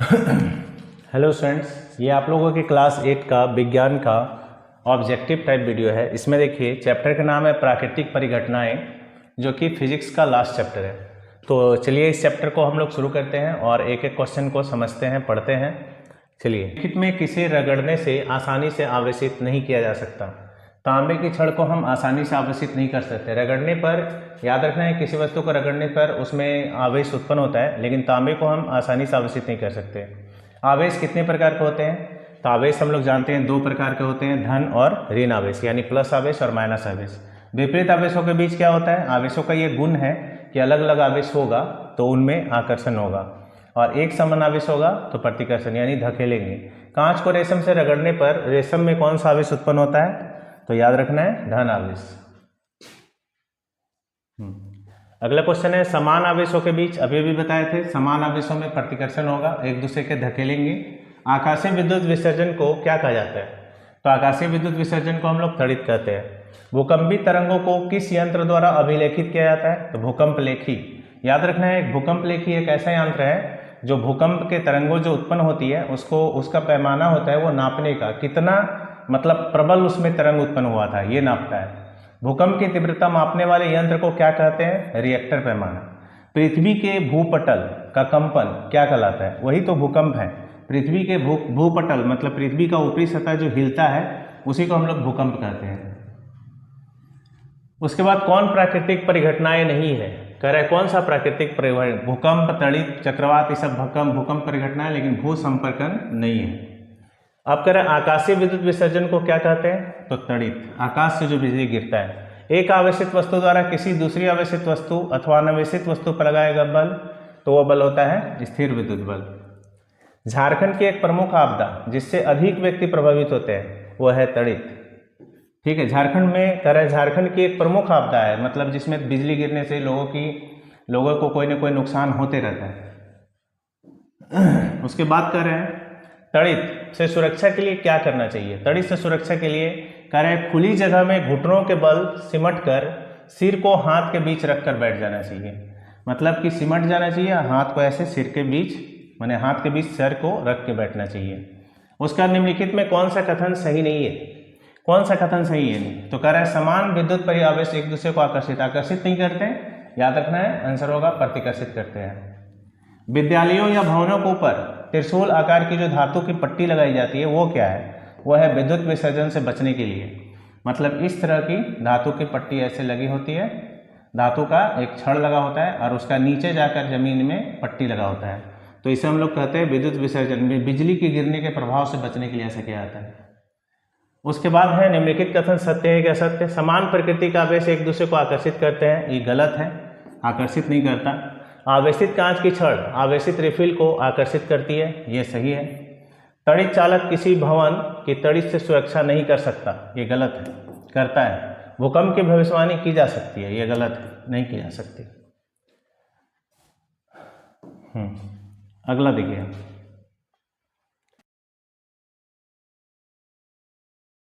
Hello students, ये आप लोगों के क्लास 8 का विज्ञान का ऑब्जेक्टिव टाइप वीडियो है। इसमें देखिए चैप्टर का नाम है प्राकृतिक परिघटनाएं, जो कि फिजिक्स का लास्ट चैप्टर है। तो चलिए इस चैप्टर को हम लोग शुरू करते हैं और एक एक क्वेश्चन को समझते हैं, पढ़ते हैं। चलिए, लिखित में किसी रगड़ने से आसानी से आवेशित नहीं किया जा सकता। तांबे की छड़ को हम आसानी से आवेशित नहीं कर सकते। रगड़ने पर याद रखना है, किसी वस्तु को रगड़ने पर उसमें आवेश उत्पन्न होता है, लेकिन तांबे को हम आसानी से आवेशित नहीं कर सकते। आवेश कितने प्रकार के होते हैं? तो आवेश हम लोग जानते हैं दो प्रकार के होते हैं, धन और ऋण आवेश, यानी प्लस आवेश और माइनस आवेश। विपरीत आवेशों के बीच क्या होता है? आवेशों का ये गुण है कि अलग अलग आवेश होगा तो उनमें आकर्षण होगा, और एक समान आवेश होगा तो प्रतिकर्षण, यानी धकेलेंगे। कांच को रेशम से रगड़ने पर रेशम में कौन सा आवेश उत्पन्न होता है? तो याद रखना है धन आवेश। अगला क्वेश्चन है, समान आवेशों के बीच, अभी भी बताए थे समान आवेशों में प्रतिकर्षण होगा, एक दूसरे के धकेलेंगे। आकाशीय विद्युत विसर्जन को क्या कहा जाता है? तो आकाशीय विद्युत विसर्जन को हम लोग त्वरित कहते हैं। भूकंपी तरंगों को किस यंत्र द्वारा अभिलेखित किया जाता है? तो भूकंप लेखी। याद रखना है, भूकंप लेखी एक ऐसा यंत्र है जो भूकंप के तरंगों जो उत्पन्न होती है उसको, उसका पैमाना होता है वो नापने का, कितना मतलब प्रबल उसमें तरंग उत्पन्न हुआ था ये नापता है। भूकंप की तीव्रता मापने वाले यंत्र को क्या कहते हैं? रिएक्टर पैमाना। पृथ्वी के भूपटल का कंपन क्या कहलाता है? वही तो भूकंप है। पृथ्वी के भूपटल मतलब पृथ्वी का ऊपरी सतह जो हिलता है उसी को हम लोग भूकंप कहते हैं। उसके बाद कौन प्राकृतिक परिघटनाएं नहीं है? कह रहा है कौन सा प्राकृतिक परिघटना? भूकंप, तड़ित, चक्रवात, ये सब भूकंप परिघटनाएं, लेकिन भू संपर्कन नहीं है। अब कह रहे हैं आकाशीय विद्युत विसर्जन को क्या कहते हैं? तो तड़ित, आकाश से जो बिजली गिरता है। एक आवेशित वस्तु द्वारा किसी दूसरी आवेशित वस्तु अथवा अनावेशित वस्तु पर लगाया गया बल, तो वह बल होता है स्थिर विद्युत बल। झारखंड की एक प्रमुख आपदा जिससे अधिक व्यक्ति प्रभावित होते हैं वह है तड़ित। ठीक है, झारखंड में कह रहे हैं झारखंड की एक प्रमुख आपदा है, मतलब जिसमें बिजली गिरने से लोगों को कोई ना कोई नुकसान होते रहता है। उसके बाद कह रहे हैं तड़ित से सुरक्षा के लिए क्या करना चाहिए? तड़ित से सुरक्षा के लिए कह रहे हैं खुली जगह में घुटनों के बल सिमट कर सिर को हाथ के बीच रखकर बैठ जाना चाहिए। मतलब कि सिमट जाना चाहिए, हाथ को ऐसे सिर के बीच, माने हाथ के बीच सर को रख के बैठना चाहिए। उसका निम्नलिखित में कौन सा कथन सही नहीं है? कौन सा कथन सही है? तो कह रहा है समान विद्युत परिआवेश एक दूसरे को आकर्षित नहीं करते। याद रखना है, आंसर होगा प्रतिकर्षित करते हैं। विद्यालयों या भवनों के ऊपर त्रिशूल आकार की जो धातु की पट्टी लगाई जाती है वो क्या है? वह है विद्युत विसर्जन से बचने के लिए। मतलब इस तरह की धातु की पट्टी ऐसे लगी होती है, धातु का एक छड़ लगा होता है और उसका नीचे जाकर जमीन में पट्टी लगा होता है, तो इसे हम लोग कहते हैं विद्युत विसर्जन में, बिजली के गिरने के प्रभाव से बचने के लिए ऐसा किया जाता है। उसके बाद है निम्नलिखित कथन सत्य है क्या सत्य? समान प्रकृति का आवेश एक दूसरे को आकर्षित करते हैं, ये गलत है, आकर्षित नहीं करता। आवेशित कांच की छड़ आवेशित रिफिल को आकर्षित करती है, ये सही है। तड़ित चालक किसी भवन की तड़ित से सुरक्षा नहीं कर सकता, ये गलत है, करता है। भूकंप की भविष्यवाणी की जा सकती है, ये गलत है, नहीं की जा सकती। अगला देखिए,